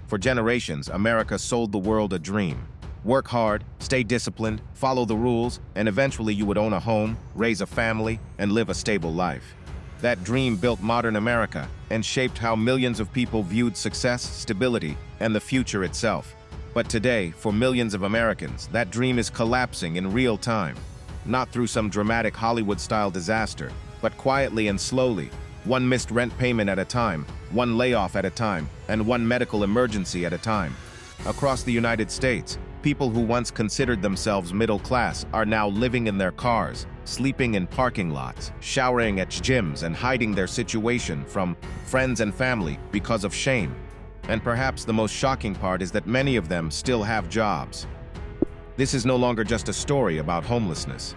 For generations, America sold the world a dream. Work hard, stay disciplined, follow the rules, and eventually you would own a home, raise a family, and live a stable life. That dream built modern America and shaped how millions of people viewed success, stability, and the future itself. But today, for millions of Americans, that dream is collapsing in real time. Not through some dramatic Hollywood-style disaster, but quietly and slowly, one missed rent payment at a time, one layoff at a time, and one medical emergency at a time. Across the United States, people who once considered themselves middle class are now living in their cars, sleeping in parking lots, showering at gyms, and hiding their situation from friends and family because of shame. And perhaps the most shocking part is that many of them still have jobs. This is no longer just a story about homelessness.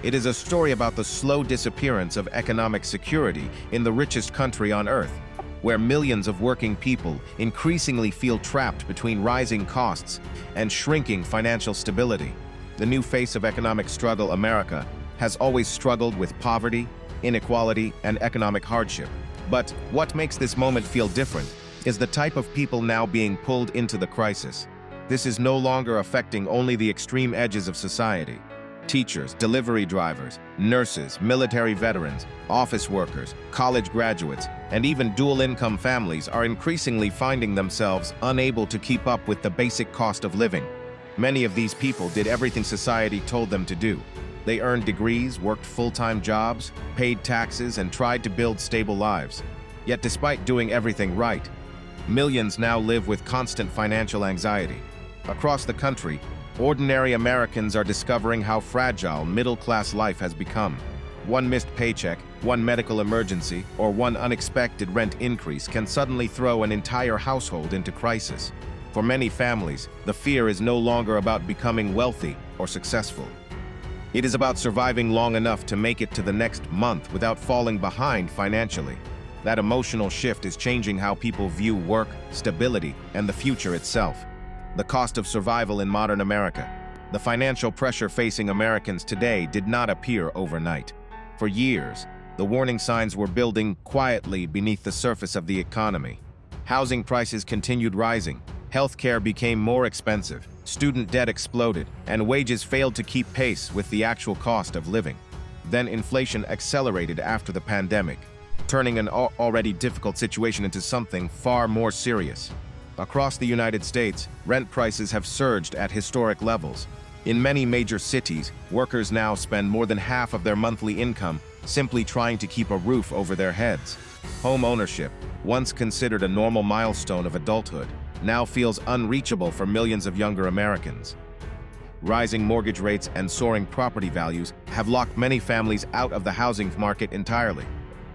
It is a story about the slow disappearance of economic security in the richest country on earth, where millions of working people increasingly feel trapped between rising costs and shrinking financial stability. The new face of economic struggle, America, has always struggled with poverty, inequality, and economic hardship. But what makes this moment feel different is the type of people now being pulled into the crisis. This is no longer affecting only the extreme edges of society. Teachers, delivery drivers, nurses, military veterans, office workers, college graduates, and even dual-income families are increasingly finding themselves unable to keep up with the basic cost of living. Many of these people did everything society told them to do. They earned degrees, worked full-time jobs, paid taxes, and tried to build stable lives. Yet despite doing everything right, millions now live with constant financial anxiety. Across the country, ordinary Americans are discovering how fragile middle-class life has become. One missed paycheck, one medical emergency, or one unexpected rent increase can suddenly throw an entire household into crisis. For many families, the fear is no longer about becoming wealthy or successful. It is about surviving long enough to make it to the next month without falling behind financially. That emotional shift is changing how people view work, stability, and the future itself. The cost of survival in modern America. The financial pressure facing Americans today did not appear overnight. For years, the warning signs were building quietly beneath the surface of the economy. Housing prices continued rising, healthcare became more expensive, student debt exploded, and wages failed to keep pace with the actual cost of living. Then inflation accelerated after the pandemic, turning an already difficult situation into something far more serious. Across the United States, rent prices have surged at historic levels. In many major cities, workers now spend more than half of their monthly income simply trying to keep a roof over their heads. Home ownership, once considered a normal milestone of adulthood, now feels unreachable for millions of younger Americans. Rising mortgage rates and soaring property values have locked many families out of the housing market entirely.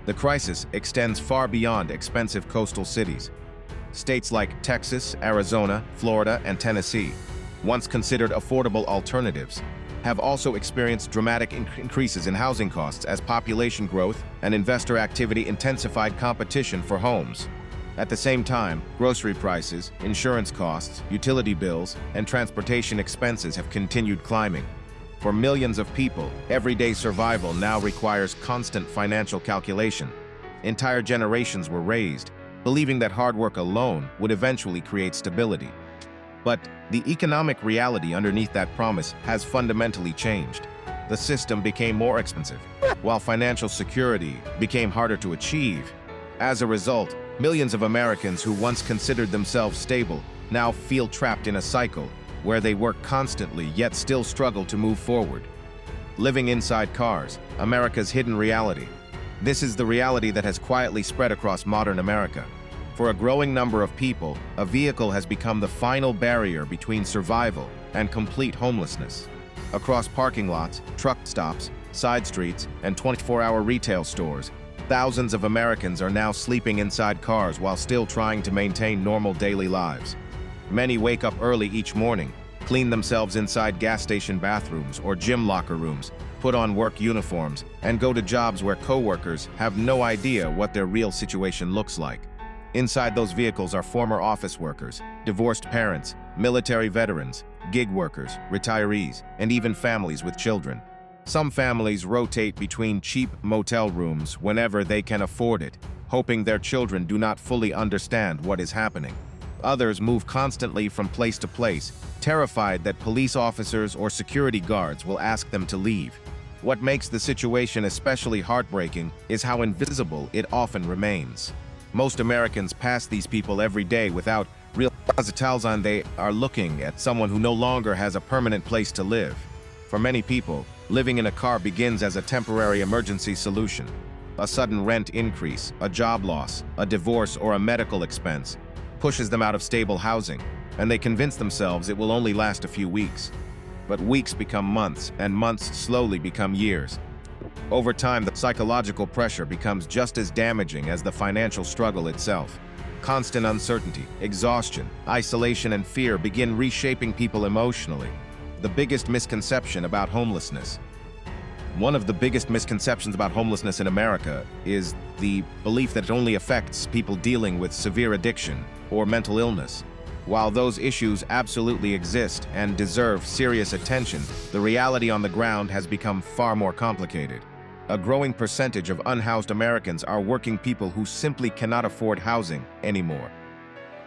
The crisis extends far beyond expensive coastal cities. States like Texas, Arizona, Florida, and Tennessee, once considered affordable alternatives, have also experienced dramatic increases in housing costs as population growth and investor activity intensified competition for homes. At the same time, grocery prices, insurance costs, utility bills, and transportation expenses have continued climbing. For millions of people, everyday survival now requires constant financial calculation. Entire generations were raised believing that hard work alone would eventually create stability. But the economic reality underneath that promise has fundamentally changed. The system became more expensive, while financial security became harder to achieve. As a result, millions of Americans who once considered themselves stable now feel trapped in a cycle where they work constantly yet still struggle to move forward. Living inside cars, America's hidden reality. This is the reality that has quietly spread across modern America. For a growing number of people, a vehicle has become the final barrier between survival and complete homelessness. Across parking lots, truck stops, side streets, and 24-hour retail stores, thousands of Americans are now sleeping inside cars while still trying to maintain normal daily lives. Many wake up early each morning, clean themselves inside gas station bathrooms or gym locker rooms, put on work uniforms, and go to jobs where coworkers have no idea what their real situation looks like. Inside those vehicles are former office workers, divorced parents, military veterans, gig workers, retirees, and even families with children. Some families rotate between cheap motel rooms whenever they can afford it, hoping their children do not fully understand what is happening. Others move constantly from place to place, terrified that police officers or security guards will ask them to leave. What makes the situation especially heartbreaking is how invisible it often remains. Most Americans pass these people every day without realizing they are looking at someone who no longer has a permanent place to live. For many people, living in a car begins as a temporary emergency solution. A sudden rent increase, a job loss, a divorce, or a medical expense pushes them out of stable housing, and they convince themselves it will only last a few weeks. But weeks become months, and months slowly become years. Over time, the psychological pressure becomes just as damaging as the financial struggle itself. Constant uncertainty, exhaustion, isolation, and fear begin reshaping people emotionally. The biggest misconception about homelessness. One of the biggest misconceptions about homelessness in America is the belief that it only affects people dealing with severe addiction or mental illness. While those issues absolutely exist and deserve serious attention, the reality on the ground has become far more complicated. A growing percentage of unhoused Americans are working people who simply cannot afford housing anymore.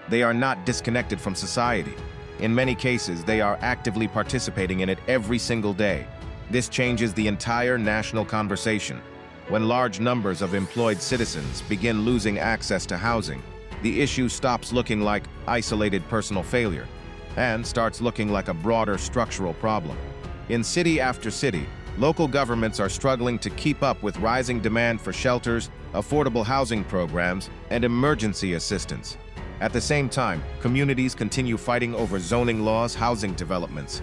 They are not disconnected from society. In many cases, they are actively participating in it every single day. This changes the entire national conversation. When large numbers of employed citizens begin losing access to housing, the issue stops looking like isolated personal failure and starts looking like a broader structural problem. In city after city, local governments are struggling to keep up with rising demand for shelters, affordable housing programs, and emergency assistance. At the same time, communities continue fighting over zoning laws, housing developments,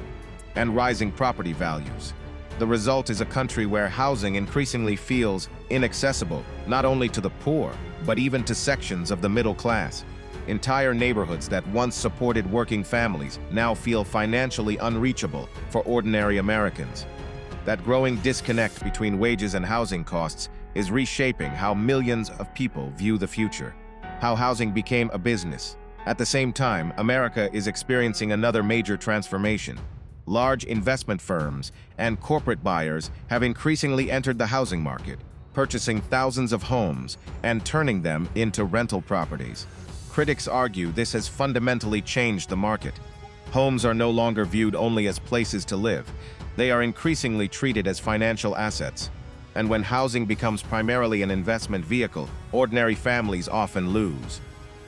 and rising property values. The result is a country where housing increasingly feels inaccessible, not only to the poor, but even to sections of the middle class. Entire neighborhoods that once supported working families now feel financially unreachable for ordinary Americans. That growing disconnect between wages and housing costs is reshaping how millions of people view the future, how housing became a business. At the same time, America is experiencing another major transformation. Large investment firms and corporate buyers have increasingly entered the housing market, purchasing thousands of homes and turning them into rental properties. Critics argue this has fundamentally changed the market. Homes are no longer viewed only as places to live. They are increasingly treated as financial assets. And when housing becomes primarily an investment vehicle, ordinary families often lose.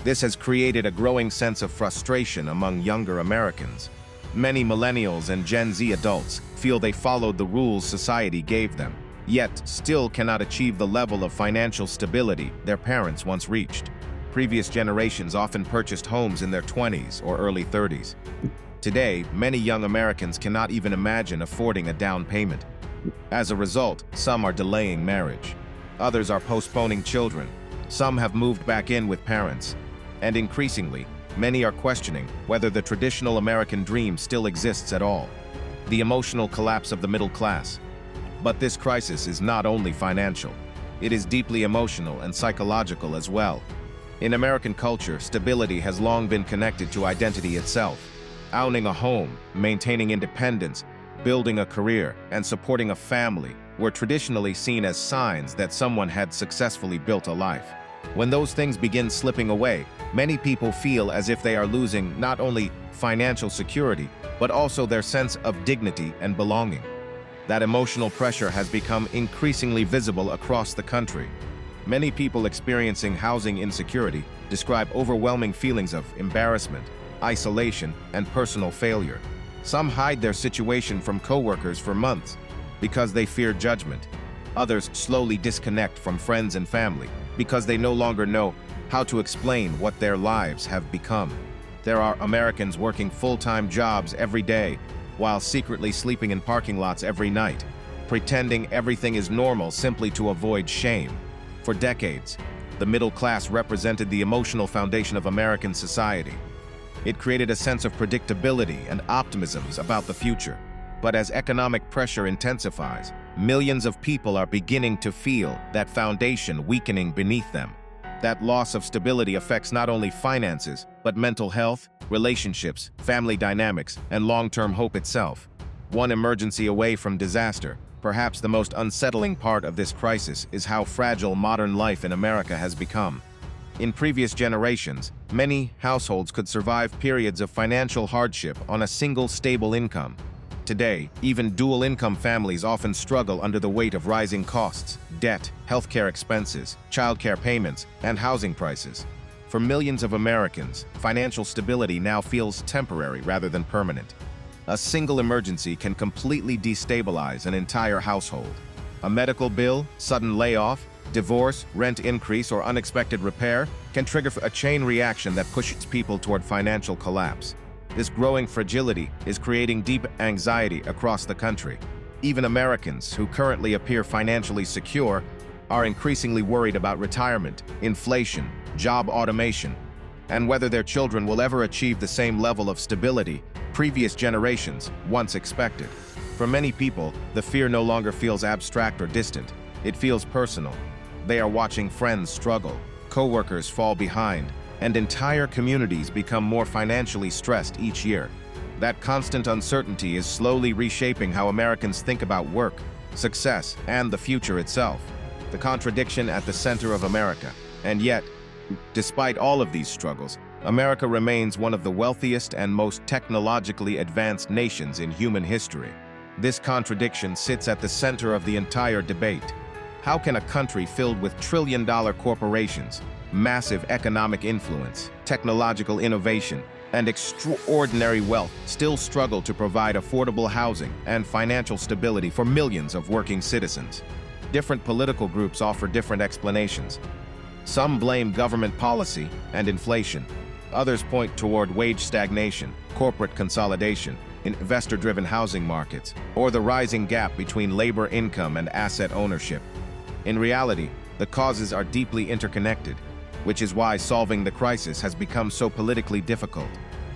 This has created a growing sense of frustration among younger Americans. Many millennials and Gen Z adults feel they followed the rules society gave them, yet still cannot achieve the level of financial stability their parents once reached. Previous generations often purchased homes in their 20s or early 30s. Today, many young Americans cannot even imagine affording a down payment. As a result, some are delaying marriage. Others are postponing children. Some have moved back in with parents. And increasingly, many are questioning whether the traditional American dream still exists at all. The emotional collapse of the middle class. But this crisis is not only financial. It is deeply emotional and psychological as well. In American culture, stability has long been connected to identity itself. Owning a home, maintaining independence, building a career, and supporting a family were traditionally seen as signs that someone had successfully built a life. When those things begin slipping away, many people feel as if they are losing not only financial security, but also their sense of dignity and belonging. That emotional pressure has become increasingly visible across the country. Many people experiencing housing insecurity describe overwhelming feelings of embarrassment, isolation, and personal failure. Some hide their situation from coworkers for months because they fear judgment. Others slowly disconnect from friends and family because they no longer know how to explain what their lives have become. There are Americans working full-time jobs every day while secretly sleeping in parking lots every night, pretending everything is normal simply to avoid shame. For decades, the middle class represented the emotional foundation of American society. It created a sense of predictability and optimism about the future. But as economic pressure intensifies, millions of people are beginning to feel that foundation weakening beneath them. That loss of stability affects not only finances, but mental health, relationships, family dynamics, and long-term hope itself. One emergency away from disaster, perhaps the most unsettling part of this crisis is how fragile modern life in America has become. In previous generations, many households could survive periods of financial hardship on a single stable income. Today, even dual-income families often struggle under the weight of rising costs, debt, healthcare expenses, childcare payments, and housing prices. For millions of Americans, financial stability now feels temporary rather than permanent. A single emergency can completely destabilize an entire household. A medical bill, sudden layoff, divorce, rent increase, or unexpected repair can trigger a chain reaction that pushes people toward financial collapse. This growing fragility is creating deep anxiety across the country. Even Americans who currently appear financially secure are increasingly worried about retirement, inflation, job automation, and whether their children will ever achieve the same level of stability previous generations once expected. For many people, the fear no longer feels abstract or distant. It feels personal. They are watching friends struggle, coworkers fall behind, and entire communities become more financially stressed each year. That constant uncertainty is slowly reshaping how Americans think about work, success, and the future itself. The contradiction at the center of America. And yet, despite all of these struggles, America remains one of the wealthiest and most technologically advanced nations in human history. This contradiction sits at the center of the entire debate. How can a country filled with trillion-dollar corporations, massive economic influence, technological innovation, and extraordinary wealth still struggle to provide affordable housing and financial stability for millions of working citizens? Different political groups offer different explanations. Some blame government policy and inflation. Others point toward wage stagnation, corporate consolidation, investor-driven housing markets, or the rising gap between labor income and asset ownership. In reality, the causes are deeply interconnected, which is why solving the crisis has become so politically difficult.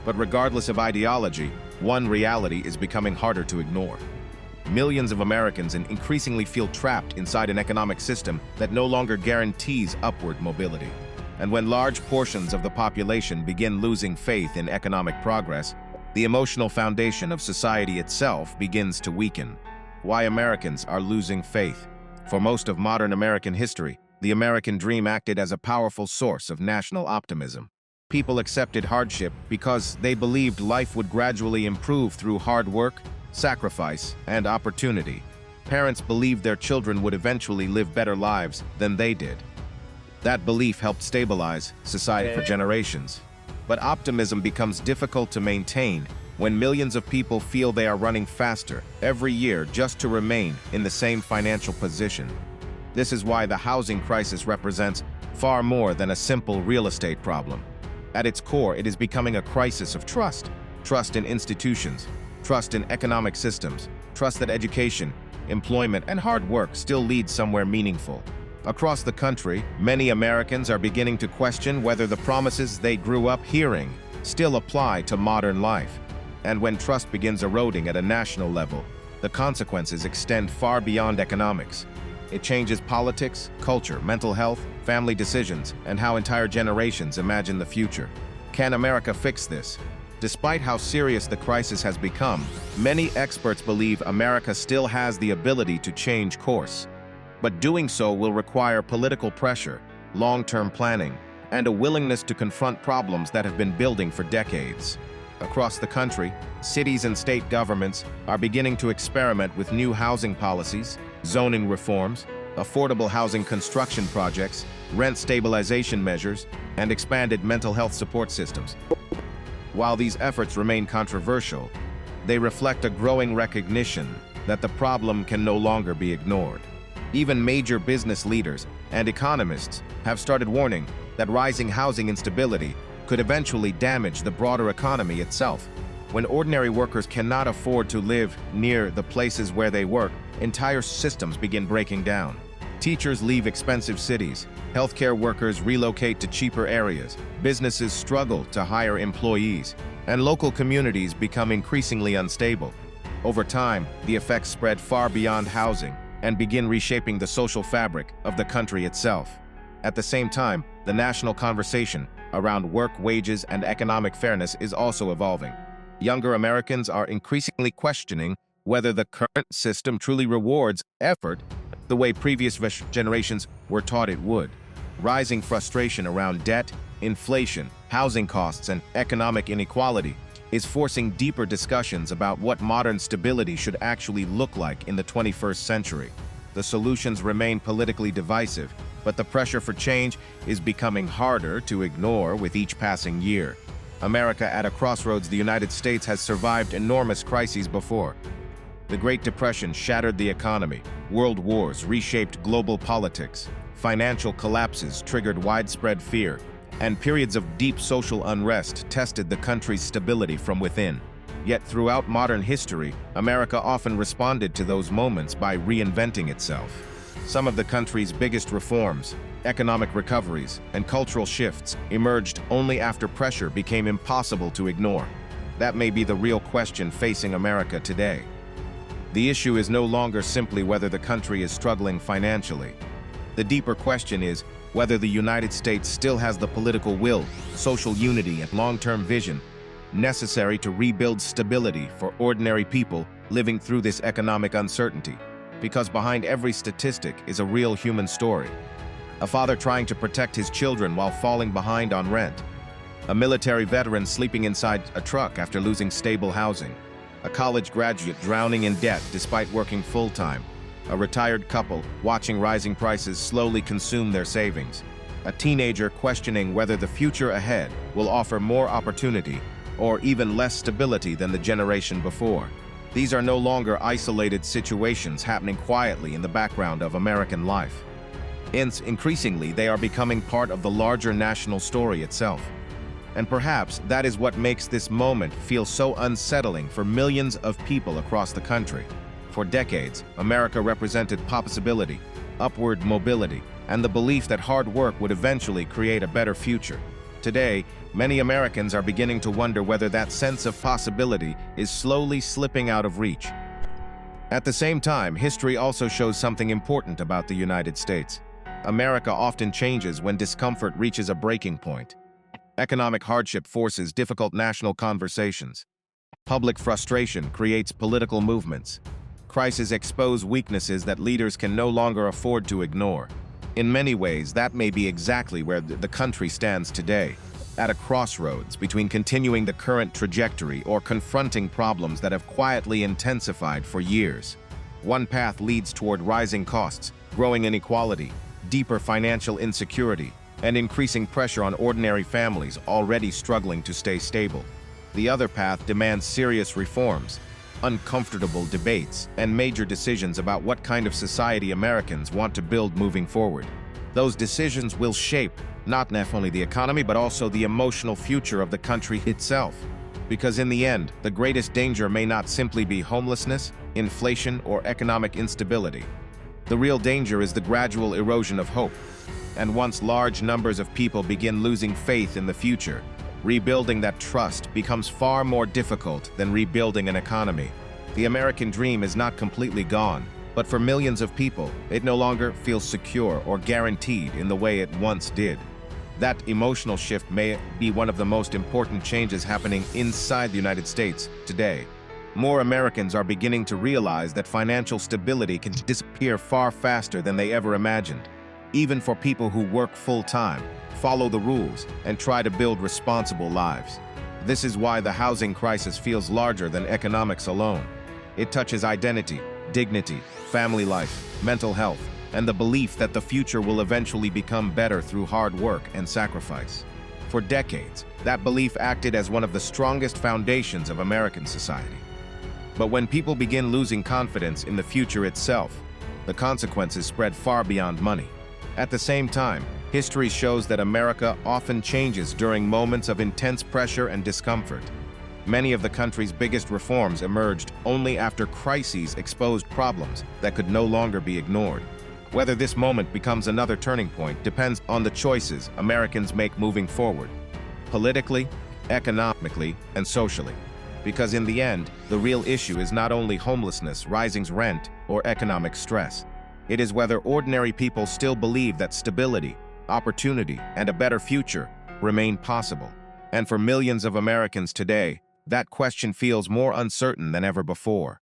But regardless of ideology, one reality is becoming harder to ignore. Millions of Americans increasingly feel trapped inside an economic system that no longer guarantees upward mobility. And when large portions of the population begin losing faith in economic progress, the emotional foundation of society itself begins to weaken. Why Americans are losing faith. For most of modern American history, the American dream acted as a powerful source of national optimism. People accepted hardship because they believed life would gradually improve through hard work, sacrifice, and opportunity. Parents believed their children would eventually live better lives than they did. That belief helped stabilize society for generations. But optimism becomes difficult to maintain when millions of people feel they are running faster every year just to remain in the same financial position. This is why the housing crisis represents far more than a simple real estate problem. At its core, it is becoming a crisis of trust. Trust in institutions, trust in economic systems, trust that education, employment, and hard work still lead somewhere meaningful. Across the country, many Americans are beginning to question whether the promises they grew up hearing still apply to modern life. And when trust begins eroding at a national level, the consequences extend far beyond economics. It changes politics, culture, mental health, family decisions, and how entire generations imagine the future. Can America fix this? Despite how serious the crisis has become, many experts believe America still has the ability to change course. But doing so will require political pressure, long-term planning, and a willingness to confront problems that have been building for decades. Across the country, cities and state governments are beginning to experiment with new housing policies, zoning reforms, affordable housing construction projects, rent stabilization measures, and expanded mental health support systems. While these efforts remain controversial, they reflect a growing recognition that the problem can no longer be ignored. Even major business leaders and economists have started warning that rising housing instability could eventually damage the broader economy itself. When ordinary workers cannot afford to live near the places where they work, entire systems begin breaking down. Teachers leave expensive cities, healthcare workers relocate to cheaper areas, businesses struggle to hire employees, and local communities become increasingly unstable. Over time, the effects spread far beyond housing and begin reshaping the social fabric of the country itself. At the same time, the national conversation around work, wages, and economic fairness is also evolving. Younger Americans are increasingly questioning whether the current system truly rewards effort the way previous generations were taught it would. Rising frustration around debt, inflation, housing costs, and economic inequality is forcing deeper discussions about what modern stability should actually look like in the 21st century. The solutions remain politically divisive, but the pressure for change is becoming harder to ignore with each passing year. America at a crossroads. The United States has survived enormous crises before. The Great Depression shattered the economy, world wars reshaped global politics, financial collapses triggered widespread fear, and periods of deep social unrest tested the country's stability from within. Yet throughout modern history, America often responded to those moments by reinventing itself. Some of the country's biggest reforms, economic recoveries, and cultural shifts emerged only after pressure became impossible to ignore. That may be the real question facing America today. The issue is no longer simply whether the country is struggling financially. The deeper question is whether the United States still has the political will, social unity, and long-term vision necessary to rebuild stability for ordinary people living through this economic uncertainty. Because behind every statistic is a real human story. A father trying to protect his children while falling behind on rent. A military veteran sleeping inside a truck after losing stable housing. A college graduate drowning in debt despite working full-time. A retired couple watching rising prices slowly consume their savings. A teenager questioning whether the future ahead will offer more opportunity or even less stability than the generation before. These are no longer isolated situations happening quietly in the background of American life. Hence, increasingly, they are becoming part of the larger national story itself. And perhaps that is what makes this moment feel so unsettling for millions of people across the country. For decades, America represented possibility, upward mobility, and the belief that hard work would eventually create a better future. Today, many Americans are beginning to wonder whether that sense of possibility is slowly slipping out of reach. At the same time, history also shows something important about the United States. America often changes when discomfort reaches a breaking point. Economic hardship forces difficult national conversations. Public frustration creates political movements. Crises expose weaknesses that leaders can no longer afford to ignore. In many ways, that may be exactly where the country stands today, at a crossroads between continuing the current trajectory or confronting problems that have quietly intensified for years. One path leads toward rising costs, growing inequality, deeper financial insecurity, and increasing pressure on ordinary families already struggling to stay stable. The other path demands serious reforms, uncomfortable debates, and major decisions about what kind of society Americans want to build moving forward. Those decisions will shape not only the economy but also the emotional future of the country itself. Because in the end, the greatest danger may not simply be homelessness, inflation, or economic instability. The real danger is the gradual erosion of hope. And once large numbers of people begin losing faith in the future, rebuilding that trust becomes far more difficult than rebuilding an economy. The American dream is not completely gone, but for millions of people, it no longer feels secure or guaranteed in the way it once did. That emotional shift may be one of the most important changes happening inside the United States today. More Americans are beginning to realize that financial stability can disappear far faster than they ever imagined, even for people who work full-time, follow the rules, and try to build responsible lives. This is why the housing crisis feels larger than economics alone. It touches identity, dignity, family life, mental health, and the belief that the future will eventually become better through hard work and sacrifice. For decades, that belief acted as one of the strongest foundations of American society. But when people begin losing confidence in the future itself, the consequences spread far beyond money. At the same time, history shows that America often changes during moments of intense pressure and discomfort. Many of the country's biggest reforms emerged only after crises exposed problems that could no longer be ignored. Whether this moment becomes another turning point depends on the choices Americans make moving forward, politically, economically, and socially. Because in the end, the real issue is not only homelessness, rising rent, or economic stress. It is whether ordinary people still believe that stability, opportunity, and a better future remain possible. And for millions of Americans today, that question feels more uncertain than ever before.